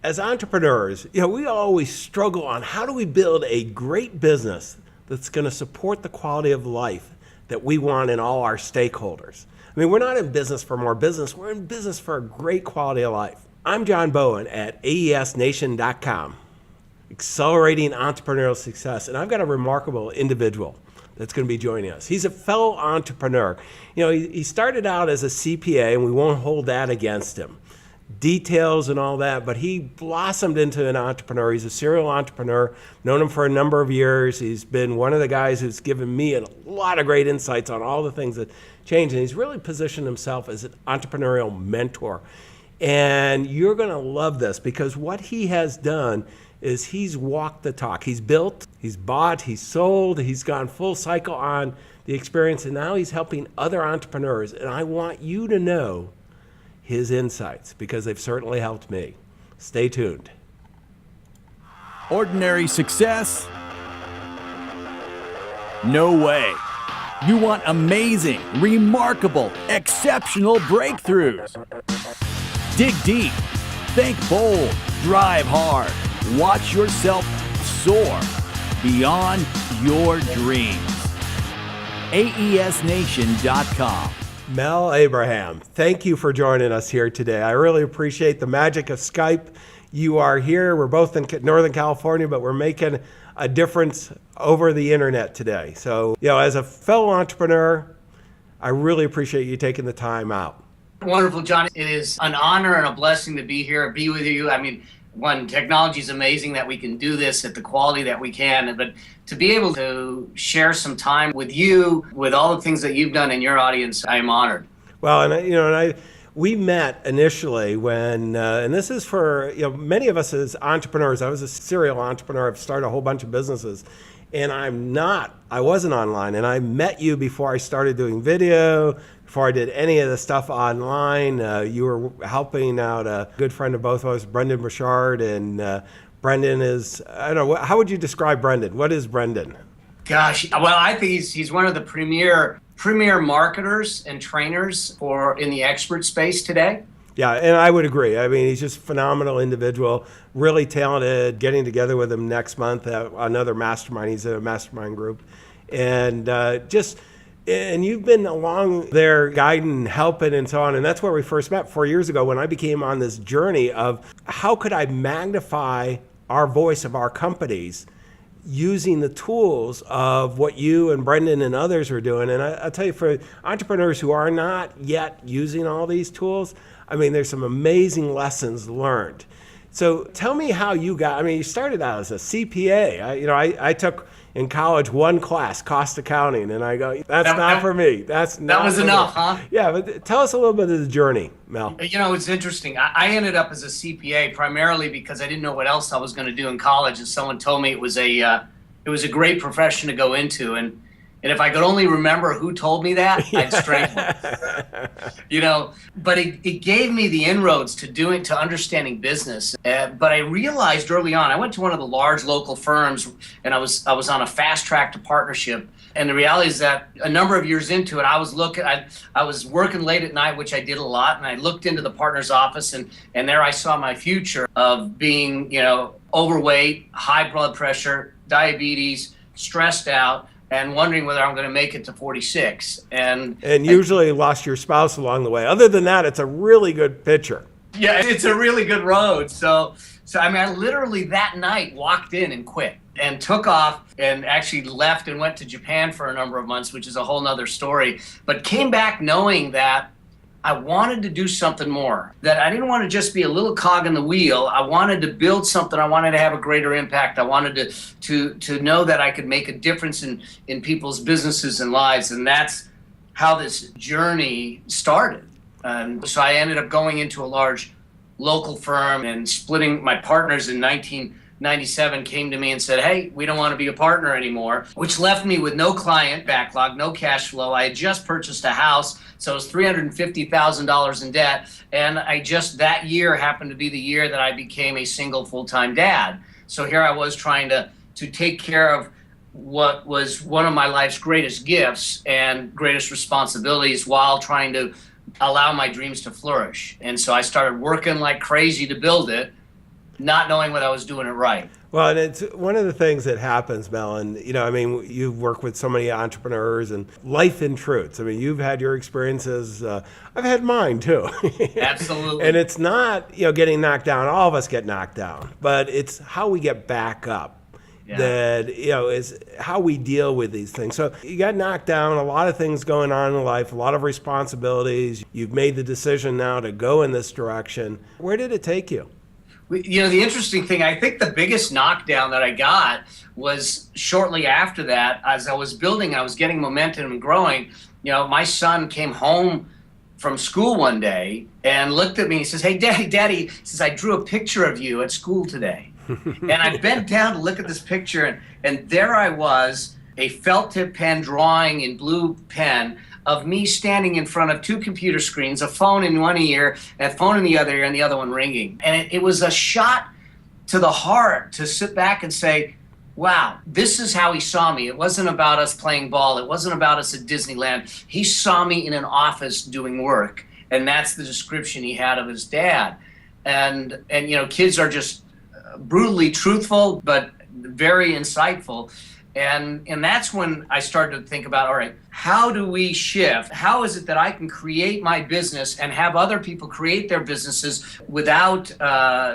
As entrepreneurs, we always struggle on how do we build a great business that's going to support the quality of life that we want in all our stakeholders. I mean, we're not in business for more business, we're in business for a great quality of life. I'm John Bowen at AESNation.com, accelerating entrepreneurial success, and I've got a remarkable individual that's going to be joining us. He's a fellow entrepreneur. He started out as a CPA, and we won't hold that against him. Details and all that, but he blossomed into an entrepreneur. He's a serial entrepreneur, known him for a number of years. He's been one of the guys who's given me a lot of great insights on all the things that change, and he's really positioned himself as an entrepreneurial mentor. And you're going to love this because what he has done is he's walked the talk. He's built, he's bought, he's sold, he's gone full cycle on the experience, and now he's helping other entrepreneurs. And I want you to know his insights because they've certainly helped me. Stay tuned. Ordinary success? No way. You want amazing, remarkable, exceptional breakthroughs. Dig deep, think bold, drive hard, watch yourself soar beyond your dreams. AESNation.com. Mel Abraham, thank you for joining us here today. I really appreciate the magic of Skype. You are here. We're both in Northern California, but we're making a difference over the internet today. So, as a fellow entrepreneur, I really appreciate you taking the time out. Wonderful, John. It is an honor and a blessing to be here, be with you. I mean, one, technology is amazing that we can do this at the quality that we can, but to be able to share some time with you, with all the things that you've done in your audience, I am honored. Well, we met initially when, and this is for many of us as entrepreneurs. I was a serial entrepreneur. I've started a whole bunch of businesses, and I wasn't online. And I met you before I started doing video, before I did any of the stuff online. You were helping out a good friend of both of us, Brendan Burchard, and Brendan is, I don't know, how would you describe Brendan? What is Brendan? Gosh, well, I think he's one of the premier marketers and trainers in the expert space today. Yeah, and I would agree. I mean, he's just a phenomenal individual, really talented. Getting together with him next month at another mastermind. He's in a mastermind group. And and you've been along there guiding, helping, and so on. And that's where we first met 4 years ago when I became on this journey of how could I magnify our voice of our companies using the tools of what you and Brendan and others are doing. And I'll tell you, for entrepreneurs who are not yet using all these tools, I mean, there's some amazing lessons learned. So tell me how you started out as a CPA. I took in college one class, cost accounting, and I go, that's not for me. That was enough, huh? Yeah, but tell us a little bit of the journey, Mel. It's interesting. I ended up as a CPA primarily because I didn't know what else I was going to do in college, and someone told me it was a great profession to go into, and if I could only remember who told me that, I'd strangle it. But it gave me the inroads to understanding business. But I realized early on, I went to one of the large local firms, and I was on a fast track to partnership. And the reality is that a number of years into it, I was working late at night, which I did a lot, and I looked into the partner's office, and there I saw my future of being, overweight, high blood pressure, diabetes, stressed out, and wondering whether I'm going to make it to 46. And usually lost your spouse along the way. Other than that, it's a really good picture. Yeah, it's a really good road. So I literally that night walked in and quit and took off and actually left and went to Japan for a number of months, which is a whole nother story. But came back knowing that I wanted to do something more, that I didn't want to just be a little cog in the wheel. I wanted to build something. I wanted to have a greater impact. I wanted to know that I could make a difference in people's businesses and lives. And that's how this journey started. So I ended up going into a large local firm and splitting. My partners in 1997 came to me and said, hey, we don't want to be a partner anymore, which left me with no client backlog, no cash flow. I had just purchased a house, so it was $350,000 in debt. And that year happened to be the year that I became a single full-time dad. So here I was trying to take care of what was one of my life's greatest gifts and greatest responsibilities while trying to allow my dreams to flourish. And so I started working like crazy to build it. not knowing whether I was doing it right. Well, and it's one of the things that happens, Mel, and I mean, you've worked with so many entrepreneurs and life in truths. I mean, you've had your experiences. I've had mine too. Absolutely. And it's not, getting knocked down. All of us get knocked down, but it's how we get back up. Yeah. That is how we deal with these things. So you got knocked down, a lot of things going on in life, a lot of responsibilities. You've made the decision now to go in this direction. Where did it take you? The interesting thing, I think the biggest knockdown that I got was shortly after that. As I was building, I was getting momentum and growing. My son came home from school one day and looked at me and he says, "Hey, Daddy, he says, I drew a picture of you at school today." And I bent down to look at this picture, and there I was, a felt tip pen drawing in blue pen of me standing in front of two computer screens, a phone in one ear, and a phone in the other ear, and the other one ringing. And it was a shot to the heart to sit back and say, wow, this is how he saw me. It wasn't about us playing ball. It wasn't about us at Disneyland. He saw me in an office doing work, and that's the description he had of his dad. And kids are just brutally truthful, but very insightful. And that's when I started to think about, all right, how do we shift? How is it that I can create my business and have other people create their businesses without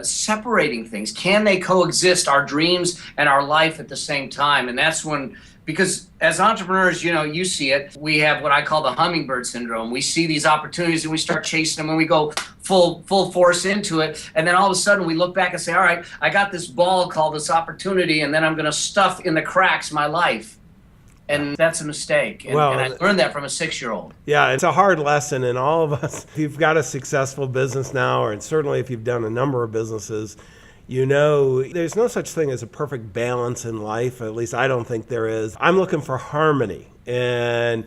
separating things? Can they coexist, our dreams and our life at the same time? And that's when, because as entrepreneurs, you see it, we have what I call the hummingbird syndrome. We see these opportunities and we start chasing them and we go full force into it. And then all of a sudden we look back and say, all right, I got this ball called this opportunity, and then I'm going to stuff in the cracks my life. And that's a mistake. And I learned that from a 6-year-old. Yeah, it's a hard lesson. And all of us, if you've got a successful business now, and certainly if you've done a number of businesses, there's no such thing as a perfect balance in life. At least I don't think there is. I'm looking for harmony and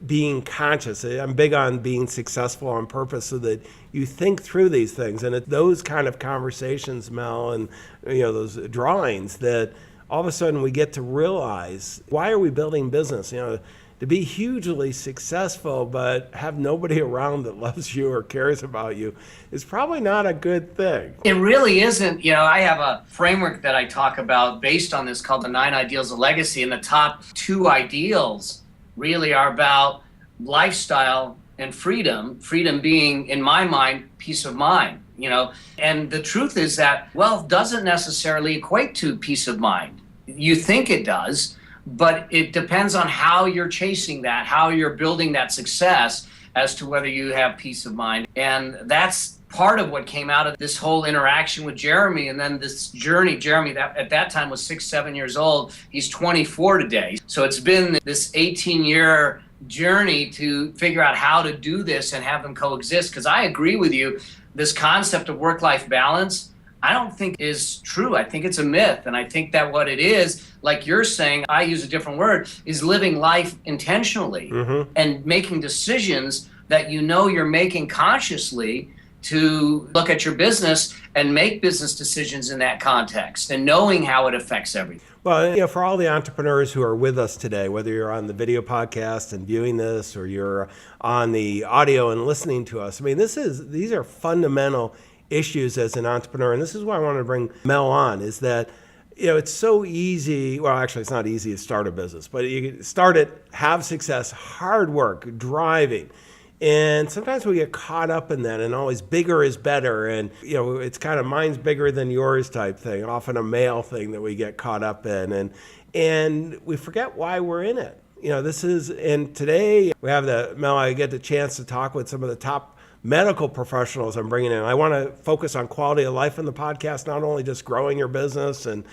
being conscious. I'm big on being successful on purpose so that you think through these things. And those kind of conversations, Mel, and those drawings that all of a sudden we get to realize, why are we building business? To be hugely successful but have nobody around that loves you or cares about you is probably not a good thing. It really isn't. I have a framework that I talk about based on this called the 9 Ideals of Legacy, and the top 2 ideals really are about lifestyle and freedom being, in my mind, peace of mind. And the truth is that wealth doesn't necessarily equate to peace of mind. You think it does, but it depends on how you're chasing that, how you're building that success as to whether you have peace of mind. And that's part of what came out of this whole interaction with Jeremy, and then this journey. Jeremy, that at that time was 6-7 years old. He's 24 today. So it's been this 18-year journey to figure out how to do this and have them coexist. Because I agree with you, this concept of work-life balance, I don't think is true. I think it's a myth. And I think that what it is, like you're saying, I use a different word, is living life intentionally and making decisions that you're making consciously to look at your business and make business decisions in that context and knowing how it affects everything. Well, for all the entrepreneurs who are with us today, whether you're on the video podcast and viewing this or you're on the audio and listening to us, I mean, these are fundamental issues as an entrepreneur. And this is why I wanted to bring Mel on, is that it's so easy. Well, actually, it's not easy to start a business, but you can start it, have success, hard work, driving. And sometimes we get caught up in that, and always bigger is better. And, it's kind of mine's bigger than yours type thing, often a male thing that we get caught up in. And we forget why we're in it. And today we have Mel, I get the chance to talk with some of the top medical professionals I'm bringing in. I want to focus on quality of life in the podcast, not only just growing your business and,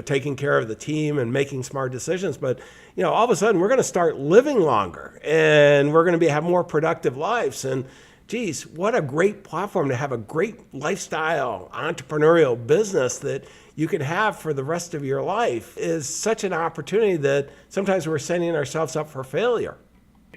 taking care of the team and making smart decisions, but, all of a sudden we're going to start living longer and we're going to have more productive lives. And geez, what a great platform to have a great lifestyle, entrepreneurial business that you can have for the rest of your life is such an opportunity that sometimes we're setting ourselves up for failure.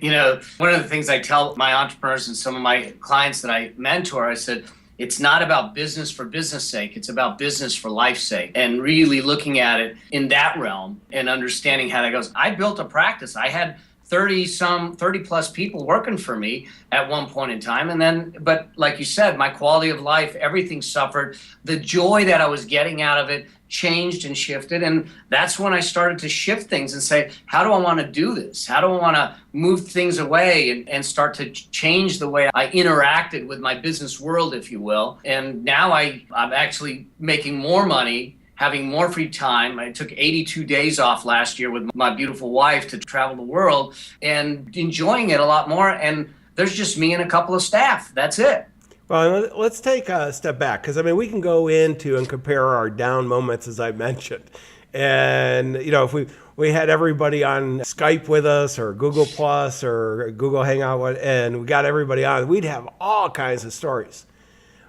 One of the things I tell my entrepreneurs and some of my clients that I mentor, I said, it's not about business for business sake. It's about business for life's sake, and really looking at it in that realm and understanding how that goes. I built a practice. I had 30 plus people working for me at one point in time. And then, but like you said, my quality of life, everything suffered. The joy that I was getting out of it changed and shifted. And that's when I started to shift things and say, how do I want to do this? How do I want to move things away and start to change the way I interacted with my business world, if you will. And now I'm actually making more money, having more free time. I took 82 days off last year with my beautiful wife to travel the world and enjoying it a lot more. And there's just me and a couple of staff. That's it. Well, let's take a step back, because I mean, we can go into and compare our down moments, as I mentioned. And, you know, if we had everybody on Skype with us or Google Plus or Google Hangout, and we got everybody on, we'd have all kinds of stories.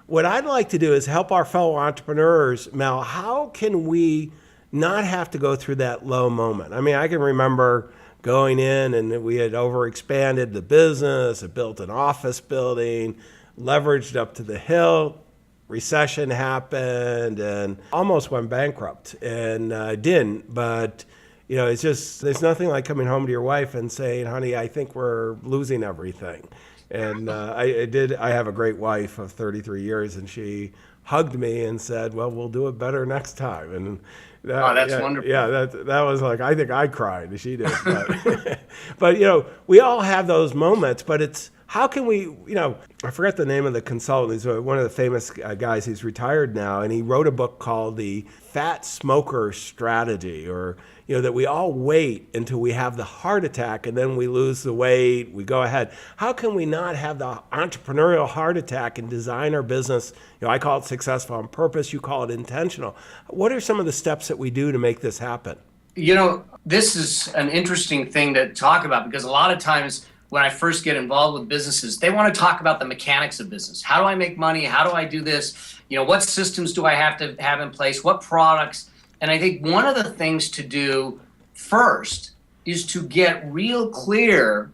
What I'd like to do is help our fellow entrepreneurs. Mel, how can we not have to go through that low moment? I mean, I can remember going in and we had overexpanded the business, had built an office building, leveraged up to the hill, recession happened, and almost went bankrupt, and didn't. But, you know, it's just, there's nothing like coming home to your wife and saying, honey, I think we're losing everything. And I have a great wife of 33 years, and she hugged me and said, well, we'll do it better next time. And that's wonderful. Yeah, that was like, I think I cried. She did. But, but, you know, we all have those moments, but it's, how can we, you know, I forget the name of the consultant. He's one of the famous guys. He's retired now, and he wrote a book called The Fat Smoker Strategy, or, you know, that we all wait until we have the heart attack and then we lose the weight, we go ahead. How can we not have the entrepreneurial heart attack and design our business? You know, I call it successful on purpose. You call it intentional. What are some of the steps that we do to make this happen? You know, this is an interesting thing to talk about, because a lot of times when I first get involved with businesses, they want to talk about the mechanics of business. How do I make money? How do I do this? You know, what systems do I have to have in place? What products? And I think one of the things to do first is to get real clear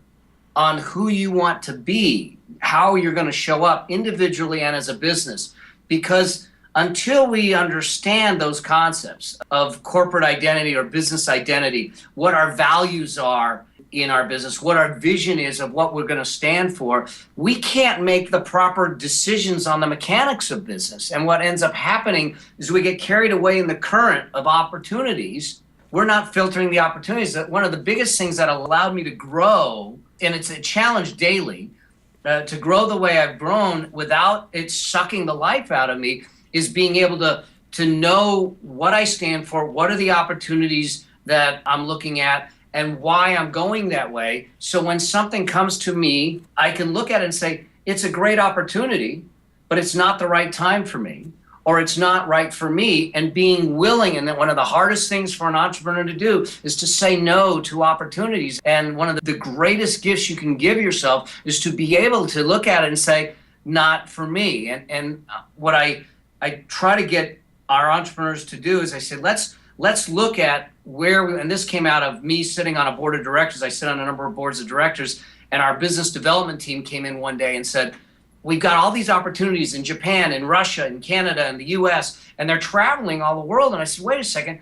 on who you want to be, how you're going to show up individually and as a business. Because until we understand those concepts of corporate identity or business identity, what our values are in our business, what our vision is of what we're going to stand for, we can't make the proper decisions on the mechanics of business. And what ends up happening is we get carried away in the current of opportunities. We're not filtering the opportunities. One of the biggest things that allowed me to grow, and it's a challenge daily, to grow the way I've grown without it sucking the life out of me, is being able to know what I stand for, what are the opportunities that I'm looking at, and why I'm going that way. So when something comes to me, I can look at it and say, it's a great opportunity, but it's not the right time for me, or it's not right for me. And being willing, and that one of the hardest things for an entrepreneur to do is to say no to opportunities. And one of the greatest gifts you can give yourself is to be able to look at it and say, not for me. And what I try to get our entrepreneurs to do is I say, let's look at where, and this came out of me sitting on a board of directors. I sit on a number of boards of directors, and our business development team came in one day and said, we've got all these opportunities in Japan, in Russia, in Canada, and the US, and they're traveling all the world. And I said, wait a second,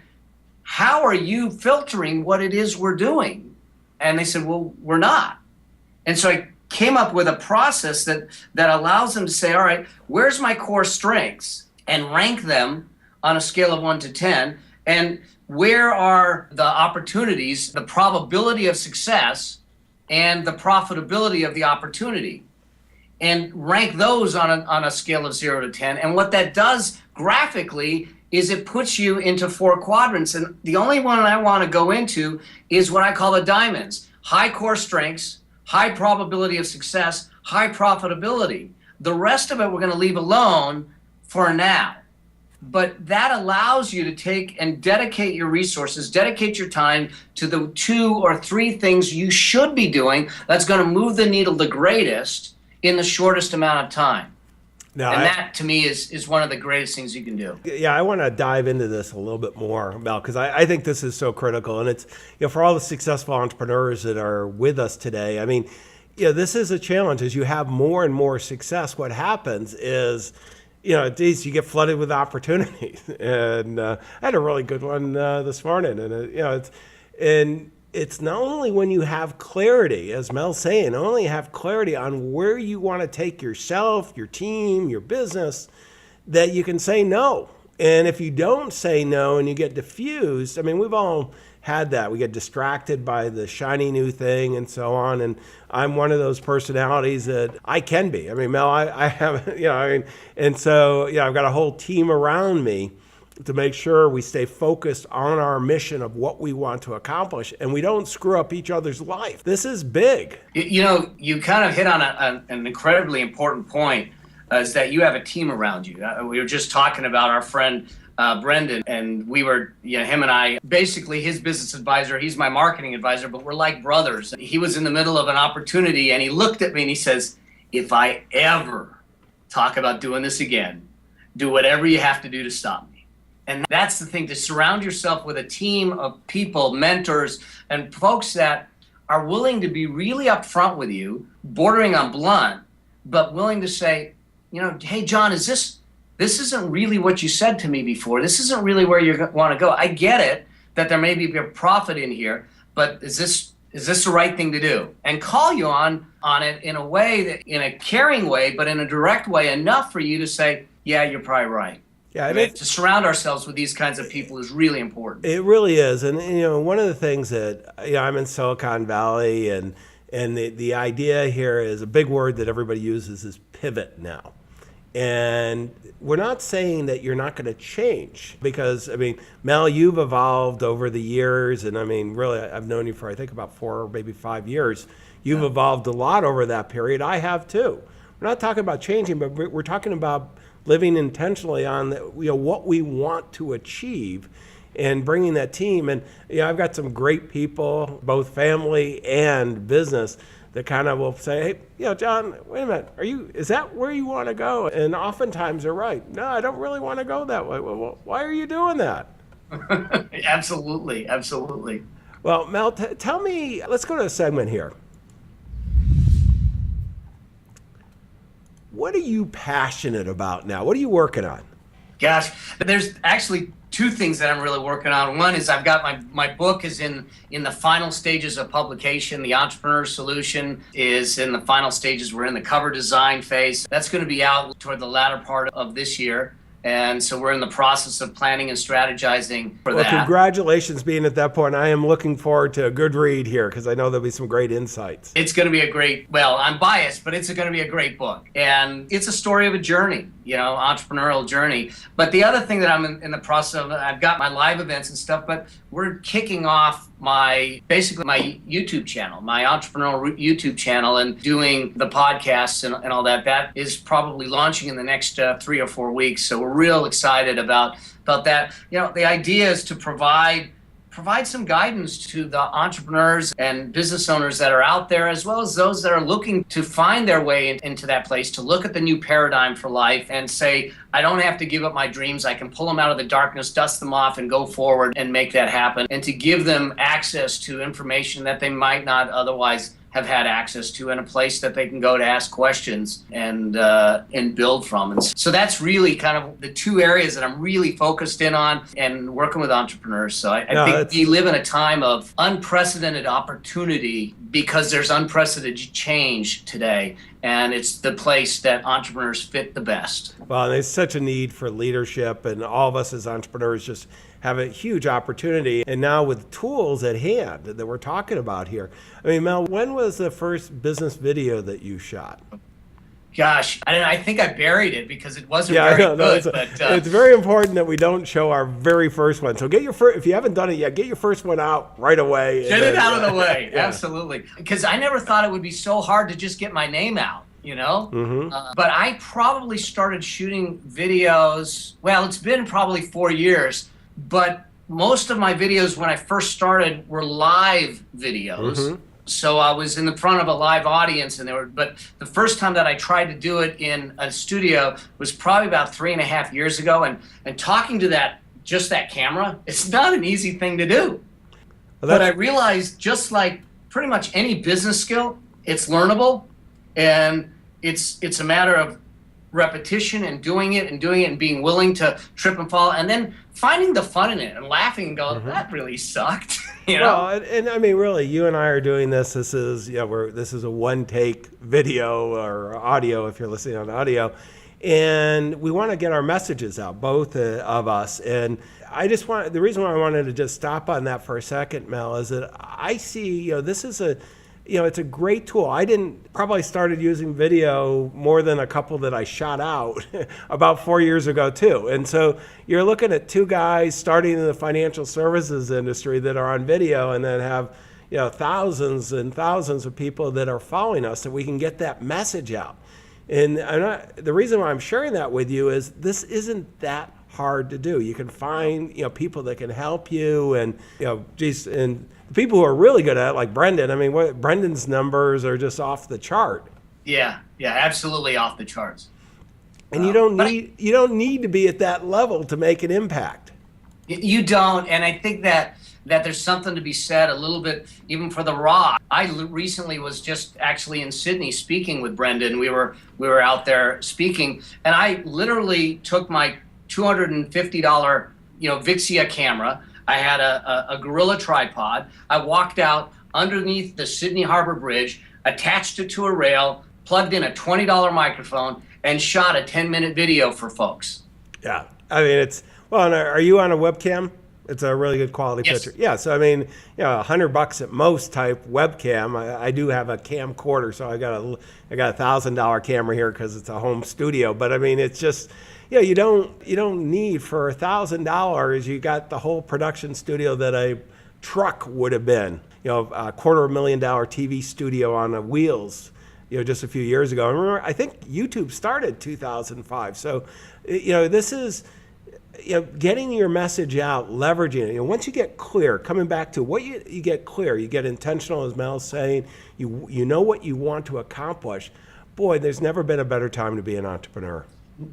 how are you filtering what it is we're doing? And they said, well, we're not. And so I came up with a process that allows them to say, all right, where's my core strengths? And rank them on a scale of 1 to 10. And where are the opportunities, the probability of success, and the profitability of the opportunity? And rank those on a scale of 0 to 10. And what that does graphically is it puts you into 4 quadrants. And the only one I want to go into is what I call the diamonds. High core strengths, high probability of success, high profitability. The rest of it we're going to leave alone for now. But that allows you to take and dedicate your resources, dedicate your time to the 2 or 3 things you should be doing that's going to move the needle the greatest in the shortest amount of time. Now, that, to me, is one of the greatest things you can do. Yeah, I want to dive into this a little bit more, Mel, because I think this is so critical. And it's, you know, for all the successful entrepreneurs that are with us today, I mean, you know, this is a challenge. As you have more and more success, what happens is, you know, you get flooded with opportunities. And I had a really good one this morning. And, you know, it's not only when you have clarity, as Mel's saying, not only have clarity on where you want to take yourself, your team, your business, that you can say no. And if you don't say no and you get diffused, I mean, we've all had that. We get distracted by the shiny new thing and so on. And I'm one of those personalities that I can be. I mean, Mel, I have, and so, I've got a whole team around me to make sure we stay focused on our mission of what we want to accomplish and we don't screw up each other's life. This is big. You kind of hit on an incredibly important point, is that you have a team around you. We were just talking about our friend Brendan, and we were, him and I, basically his business advisor, he's my marketing advisor, but we're like brothers. He was in the middle of an opportunity and he looked at me and he says, if I ever talk about doing this again, do whatever you have to do to stop me. And that's the thing, to surround yourself with a team of people, mentors, and folks that are willing to be really upfront with you, bordering on blunt, but willing to say, hey, John, this isn't really what you said to me before. This isn't really where you want to go. I get it that there may be a profit in here, but is this the right thing to do? And call you on it in a way, in a caring way, but in a direct way, enough for you to say, yeah, you're probably right. Yeah, to surround ourselves with these kinds of people is really important. It really is. And, one of the things that, I'm in Silicon Valley, and the idea here is a big word that everybody uses is pivot now. And we're not saying that you're not going to change because, Mel, you've evolved over the years. And really, I've known you for, I think, about 4 or maybe 5 years. You've evolved a lot over that period. I have too. We're not talking about changing, but we're talking about living intentionally on what we want to achieve and bringing that team. And I've got some great people, both family and business, that kind of will say, hey, John, wait a minute, is that where you want to go? And oftentimes they're right. No, I don't really want to go that way. Well, why are you doing that? Absolutely. Well, Mel, tell me, let's go to a segment here. What are you passionate about now? What are you working on? Gosh, there's actually 2 things that I'm really working on. One is I've got my book is in the final stages of publication. The Entrepreneur Solution is in the final stages. We're in the cover design phase. That's going to be out toward the latter part of this year. And so we're in the process of planning and strategizing for that. Well, congratulations being at that point. I am looking forward to a good read here because I know there'll be some great insights. It's going to be I'm biased, but it's going to be a great book. And it's a story of a journey, entrepreneurial journey. But the other thing that I'm in the process of, I've got my live events and stuff, but we're kicking off my YouTube channel, my entrepreneurial YouTube channel, and doing the podcasts and all that. That is probably launching in the next 3 or 4 weeks. So we're real excited about that. The idea is to provide some guidance to the entrepreneurs and business owners that are out there, as well as those that are looking to find their way into that place, to look at the new paradigm for life and say, I don't have to give up my dreams. I can pull them out of the darkness, dust them off, and go forward and make that happen. And to give them access to information that they might not otherwise have had access to, in a place that they can go to ask questions and build from. And so that's really kind of the 2 areas that I'm really focused in on and working with entrepreneurs. So I think we live in a time of unprecedented opportunity because there's unprecedented change today. And it's the place that entrepreneurs fit the best. Well, there's such a need for leadership, and all of us as entrepreneurs just have a huge opportunity. And now with tools at hand that we're talking about here. Mel, when was the first business video that you shot? Gosh, I think I buried it because it wasn't very good. It's very important that we don't show our very first one. So if you haven't done it yet, get your first one out right away. Get it out of the way. Yeah. Absolutely. Because I never thought it would be so hard to just get my name out. Mm-hmm. But I probably started shooting videos, it's been probably 4 years, but most of my videos when I first started were live videos. Mm-hmm. So I was in the front of a live audience, but the first time that I tried to do it in a studio was probably about 3.5 years ago. And talking to that camera, it's not an easy thing to do. But I realized, just like pretty much any business skill, it's learnable, and it's a matter of repetition and doing it and being willing to trip and fall, and then finding the fun in it and laughing and going, that really sucked. You know? Well, and I mean, really, you and I are doing this. This is, this is a one-take video or audio if you're listening on audio, and we want to get our messages out, both of us. And the reason why I wanted to just stop on that for a second, Mel, is that I see, this is it's a great tool. I didn't probably started using video more than a couple that I shot out about 4 years ago too. And so you're looking at two guys starting in the financial services industry that are on video and then have, thousands and thousands of people that are following us, that we can get that message out. And the reason why I'm sharing that with you is this isn't that hard to do. You can find, people that can help you, and, and the people who are really good at it, like Brendan, I mean, Brendan's numbers are just off the chart. Yeah, absolutely off the charts. And you don't need to be at that level to make an impact. You don't, and I think that there's something to be said a little bit even for the raw. I recently was just actually in Sydney speaking with Brendan. We were out there speaking, and I literally took my $250 Vixia camera. I had a Gorilla tripod. I walked out underneath the Sydney Harbor Bridge, attached it to a rail, plugged in a $20 microphone, and shot a 10-minute video for folks. Yeah, I mean, are you on a webcam? It's a really good quality Yes. picture. Yeah, so I mean, $100 at most type webcam. I do have a camcorder, so I got a $1,000 camera here because it's a home studio. But I mean, it's just, you don't need, for $1,000, you got the whole production studio that a truck would have been. A $250,000 TV studio on the wheels. Just a few years ago. I remember, I think YouTube started 2005. So, this is, getting your message out, leveraging it. Once you get clear, coming back to what you get clear, you get intentional, as Mel's saying, you know what you want to accomplish. Boy, there's never been a better time to be an entrepreneur.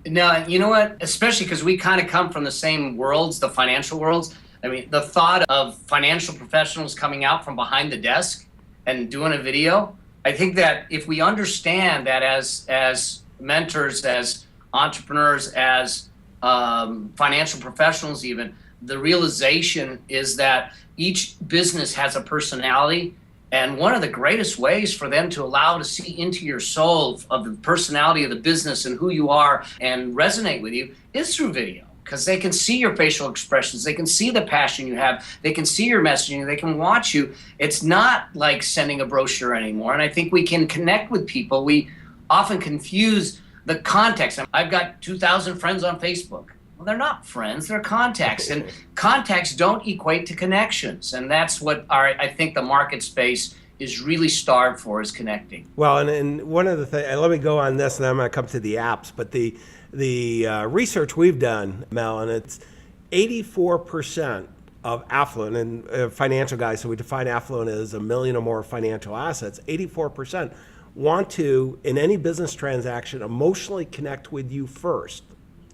No, you know what? Especially because we kind of come from the same worlds, the financial worlds. I mean, the thought of financial professionals coming out from behind the desk and doing a video, I think that if we understand that as mentors, as entrepreneurs, as financial professionals even, the realization is that each business has a personality, and one of the greatest ways for them to allow to see into your soul of the personality of the business and who you are and resonate with you is through video, because they can see your facial expressions, they can see the passion you have, they can see your messaging, they can watch you. It's not like sending a brochure anymore, and I think we can connect with people. We often confuse the context. I've got 2,000 friends on Facebook. Well, they're not friends, they're contacts. And contacts don't equate to connections. And that's what I think the market space is really starved for, is connecting. Well, and one of the things, let me go on this, and I'm going to come to the apps, but the research we've done, Mel, and it's 84% of affluent, and financial guys, so we define affluent as $1 million or more financial assets, 84% want to, in any business transaction, emotionally connect with you first.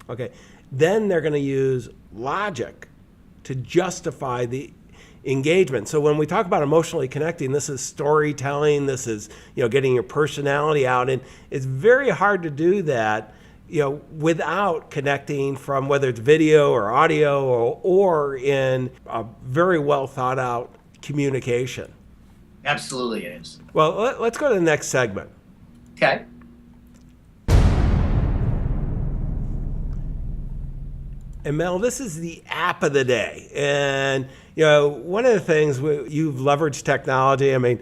Okay, then they're going to use logic to justify the engagement. So when we talk about emotionally connecting, this is storytelling, this is, getting your personality out, and it's very hard to do that, without connecting from, whether it's video or audio or in a very well thought out communication. Absolutely it is. Well, let's go to the next segment. Okay. And Mel, this is the app of the day. And, one of the things you've leveraged technology, I mean,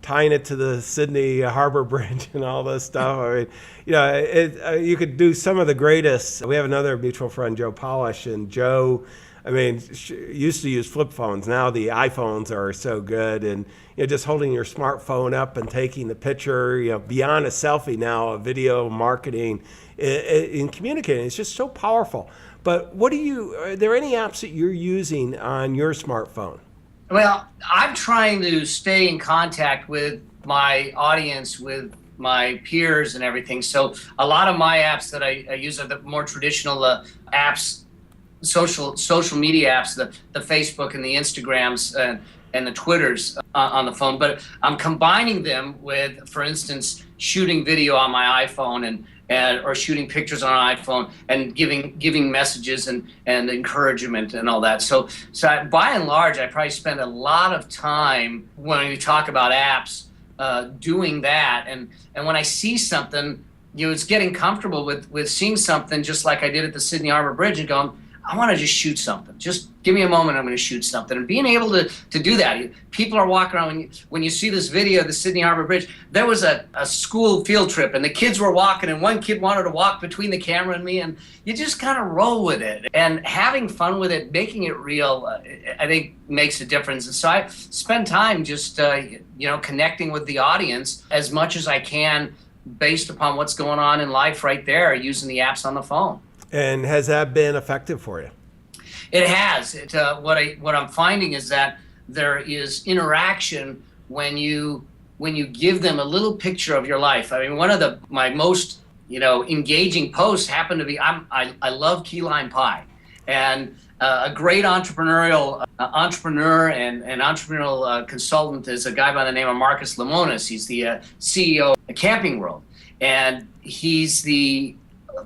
tying it to the Sydney Harbor Bridge and all this stuff. I mean, you could do some of the greatest. We have another mutual friend, Joe Polish, and Joe, I mean, used to use flip phones. Now the iPhones are so good, and just holding your smartphone up and taking the picture, beyond a selfie now, a video marketing in communicating. It's just so powerful. But are there any apps that you're using on your smartphone? Well, I'm trying to stay in contact with my audience, with my peers and everything. So a lot of my apps that I use are the more traditional apps, social media apps, the Facebook and the Instagrams and the Twitters on the phone. But I'm combining them with, for instance, shooting video on my iPhone and or shooting pictures on an iPhone and giving messages and encouragement and all that. So by and large, I probably spend a lot of time when we talk about apps doing that. And when I see something, it's getting comfortable with seeing something, just like I did at the Sydney Harbor Bridge, and going, I want to just shoot something. Just give me a moment, I'm going to shoot something. And being able to do that. People are walking around, when you see this video of the Sydney Harbor Bridge, there was a school field trip, and the kids were walking, and one kid wanted to walk between the camera and me, and you just kind of roll with it. And having fun with it, making it real, I think makes a difference. And so I spend time just, connecting with the audience as much as I can based upon what's going on in life right there, using the apps on the phone. And has that been effective for you? It has. What I'm finding is that there is interaction when you give them a little picture of your life. I mean, one of my most engaging posts happened to be I love key lime pie, and a great entrepreneur and entrepreneurial consultant is a guy by the name of Marcus Lemonis. He's the CEO of Camping World, and he's the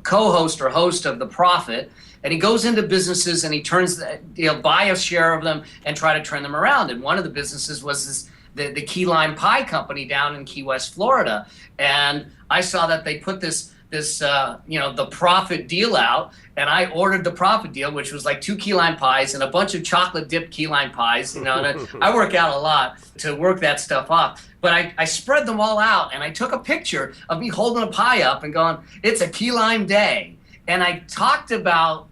co-host or host of The Profit, and he goes into businesses and he turns, he'll buy a share of them and try to turn them around. And one of the businesses was the key lime pie company down in Key West, Florida. And I saw that they put this the Profit deal out, and I ordered the Profit deal, which was like 2 key lime pies and a bunch of chocolate dipped key lime pies. And I work out a lot to work that stuff off. But I spread them all out, and I took a picture of me holding a pie up and going, it's a key lime day. And I talked about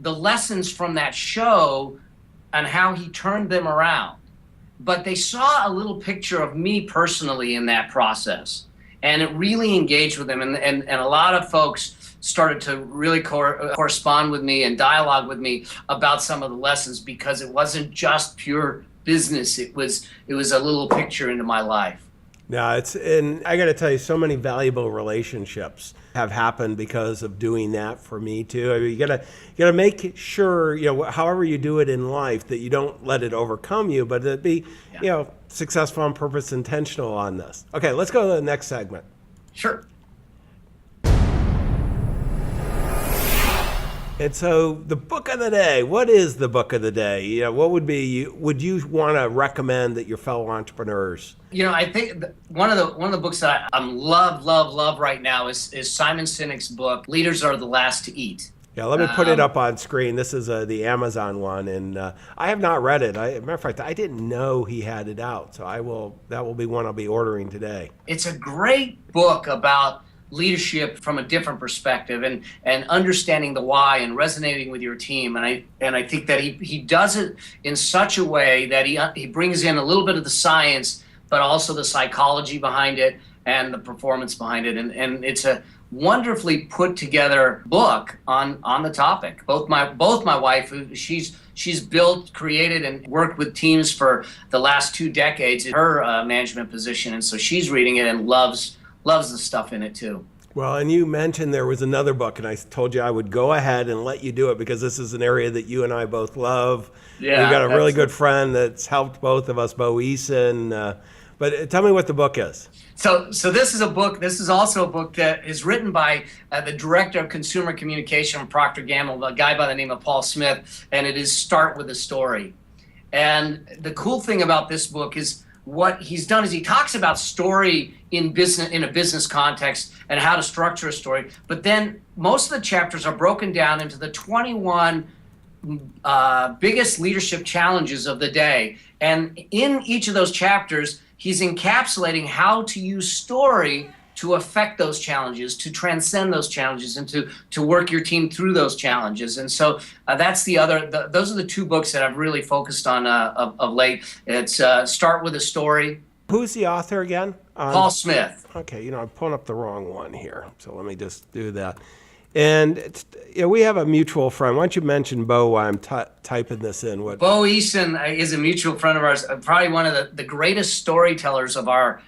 the lessons from that show and how he turned them around. But they saw a little picture of me personally in that process, and it really engaged with them. And a lot of folks started to really correspond with me and dialogue with me about some of the lessons, because it wasn't just pure business. It was a little picture into my life. No, and I got to tell you, so many valuable relationships have happened because of doing that for me too. I mean, you gotta make sure, however you do it in life, that you don't let it overcome you, but that be, successful on purpose, intentional on this. Okay, let's go to the next segment. Sure. And so the book of the day, what is the book of the day? What would you want to recommend that your fellow entrepreneurs? I think one of the books that I'm love right now is Simon Sinek's book, Leaders Are the Last to Eat. Yeah, let me put it up on screen. This is the Amazon one, and I have not read it. As a matter of fact, I didn't know he had it out, so that will be one I'll be ordering today. It's a great book about leadership from a different perspective and understanding the why and resonating with your team. And I think that he does it in such a way that he brings in a little bit of the science, but also the psychology behind it and the performance behind it. And it's a wonderfully put together book on the topic. Both my wife, she's built, created, and worked with teams for the last 2 decades in her management position. And so she's reading it and loves the stuff in it too. Well, and you mentioned there was another book, and I told you I would go ahead and let you do it because this is an area that you and I both love. Yeah, we've got a really good friend that's helped both of us, Bo Eason. But tell me what the book is. So this is a book. This is also a book that is written by the director of consumer communication from Procter & Gamble, a guy by the name of Paul Smith, and it is Start with a Story. And the cool thing about this book is what he's done is he talks about story in a business context and how to structure a story. But then most of the chapters are broken down into the 21 biggest leadership challenges of the day. And in each of those chapters, he's encapsulating how to use story to affect those challenges, to transcend those challenges, and to work your team through those challenges. And so that's those are the 2 books that I've really focused on of late. It's Start with a Story. Who's the author again? Paul Smith. Okay, I'm pulling up the wrong one here, so let me just do that. And we have a mutual friend. Why don't you mention Bo while I'm typing this in? Bo Eason is a mutual friend of ours, probably one of the greatest storytellers of our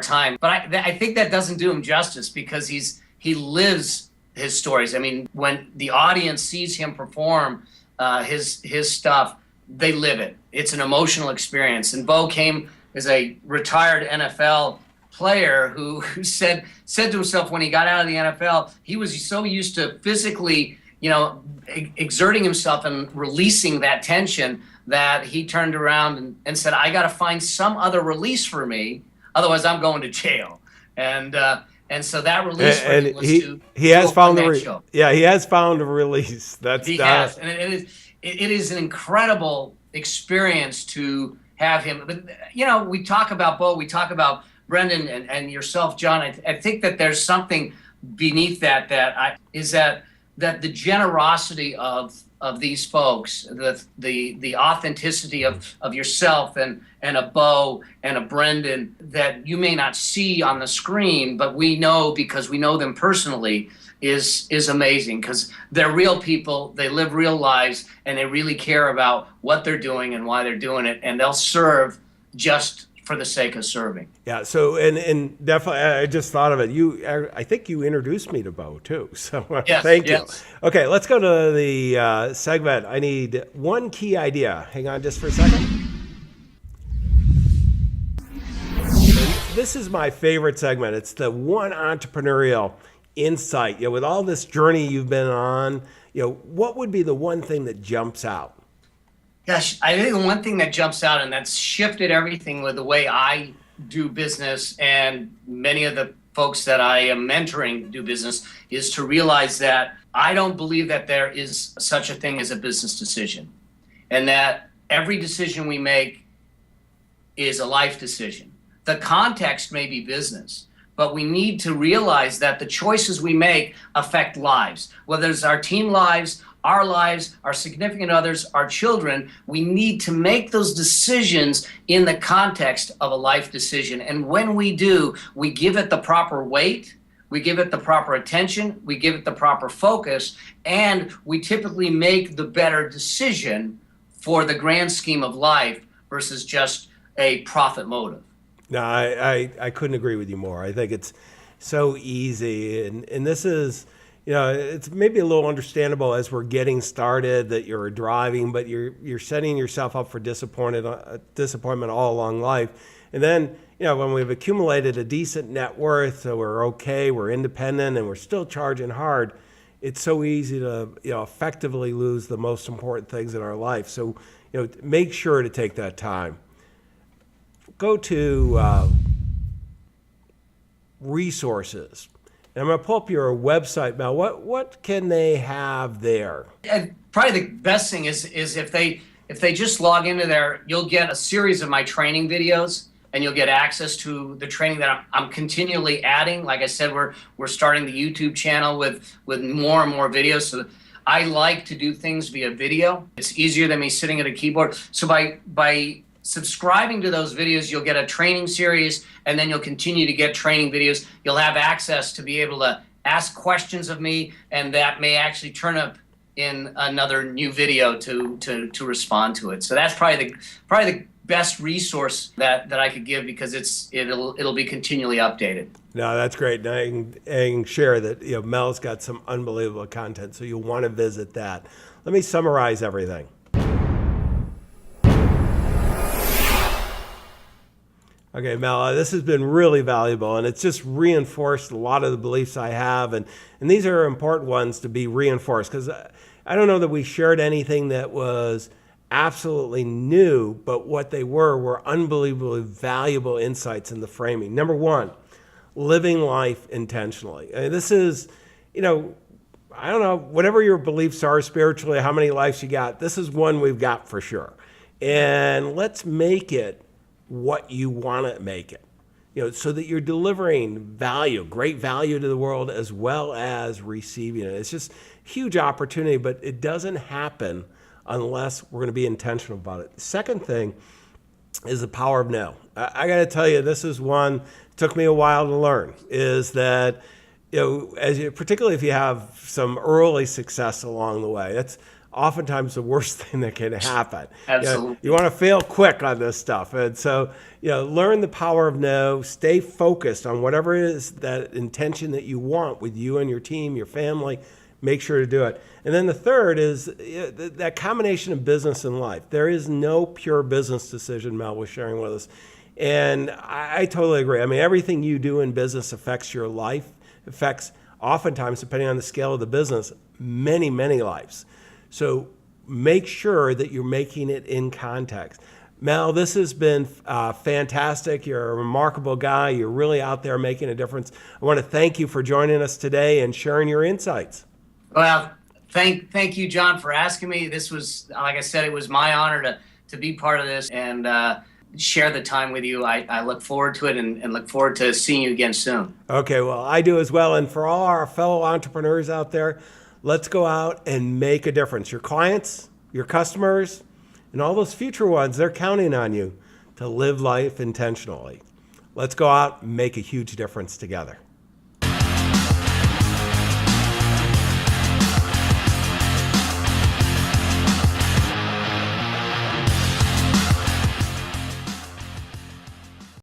time. But I think that doesn't do him justice, because he lives his stories. I mean, when the audience sees him perform his stuff, they live it. It's an emotional experience. And Bo came as a retired NFL player who said to himself when he got out of the NFL, he was so used to physically, exerting himself and releasing that tension that he turned around and said, I got to find some other release for me, otherwise I'm going to jail. And so that release for him was he has found he has found a release. He has, and it is an incredible experience to have him. But we talk about Bo, we talk about Brendan and yourself, John. I think that there's something beneath that the generosity of these folks, the authenticity of yourself and a Bo and a Brendan that you may not see on the screen, but we know because we know them personally is amazing, because they're real people, they live real lives, and they really care about what they're doing and why they're doing it, and they'll serve just for the sake of serving. Yeah. So, and definitely, I just thought of it. I think you introduced me to Bo too. So yes, thank you. Yes. Okay, let's go to the segment. I need one key idea. Hang on just for a second. And this is my favorite segment. It's the one entrepreneurial insight. With all this journey you've been on, what would be the one thing that jumps out? Gosh, I think the one thing that jumps out and that's shifted everything with the way I do business and many of the folks that I am mentoring do business is to realize that I don't believe that there is such a thing as a business decision, and that every decision we make is a life decision. The context may be business, but we need to realize that the choices we make affect lives, whether it's our team lives, our significant others, our children. We need to make those decisions in the context of a life decision. And when we do, we give it the proper weight, we give it the proper attention, we give it the proper focus, and we typically make the better decision for the grand scheme of life versus just a profit motive. No, I couldn't agree with you more. I think it's so easy. And this is, it's maybe a little understandable as we're getting started that you're driving, but you're setting yourself up for disappointment all along life. And then, when we've accumulated a decent net worth, so we're okay, we're independent, and we're still charging hard, it's so easy to, effectively lose the most important things in our life. So, make sure to take that time. Go to resources. And I'm going to pull up your website, Mel. What can they have there? And probably the best thing is if they just log into there, you'll get a series of my training videos, and you'll get access to the training that I'm continually adding. Like I said, we're starting the YouTube channel with more and more videos. So I like to do things via video. It's easier than me sitting at a keyboard. So by subscribing to those videos, you'll get a training series, and then you'll continue to get training videos. You'll have access to be able to ask questions of me, and that may actually turn up in another new video to respond to it. So that's probably the best resource that I could give, because it'll be continually updated. No, that's great. And I can share that Mel's got some unbelievable content, so you'll want to visit that. Let me summarize everything. Okay, Mel, this has been really valuable, and it's just reinforced a lot of the beliefs I have, and these are important ones to be reinforced, because I don't know that we shared anything that was absolutely new, but what they were unbelievably valuable insights in the framing. Number one, living life intentionally. This is, I don't know, whatever your beliefs are spiritually, how many lives you got, this is one we've got for sure. And let's make it what you want to make it, so that you're delivering value, great value to the world, as well as receiving it. It's just huge opportunity, but it doesn't happen unless we're going to be intentional about it. The second thing is the power of no. I got to tell you, this is one, it took me a while to learn, is that, particularly if you have some early success along the way, that's oftentimes the worst thing that can happen. Absolutely. You want to fail quick on this stuff. And so, learn the power of no, stay focused on whatever it is, that intention that you want with you and your team, your family, make sure to do it. And then the third is that combination of business and life. There is no pure business decision Mel was sharing with us. And I totally agree. I mean, everything you do in business affects your life, affects oftentimes, depending on the scale of the business, many, many lives. So make sure that you're making it in context. Mel, this has been fantastic. You're a remarkable guy. You're really out there making a difference. I want to thank you for joining us today and sharing your insights. Well, thank you, John, for asking me. This was, like I said, it was my honor to be part of this and share the time with you. I look forward to it and look forward to seeing you again soon. Okay, well, I do as well. And for all our fellow entrepreneurs out there, let's go out and make a difference. Your clients, your customers, and all those future ones, they're counting on you to live life intentionally. Let's go out and make a huge difference together.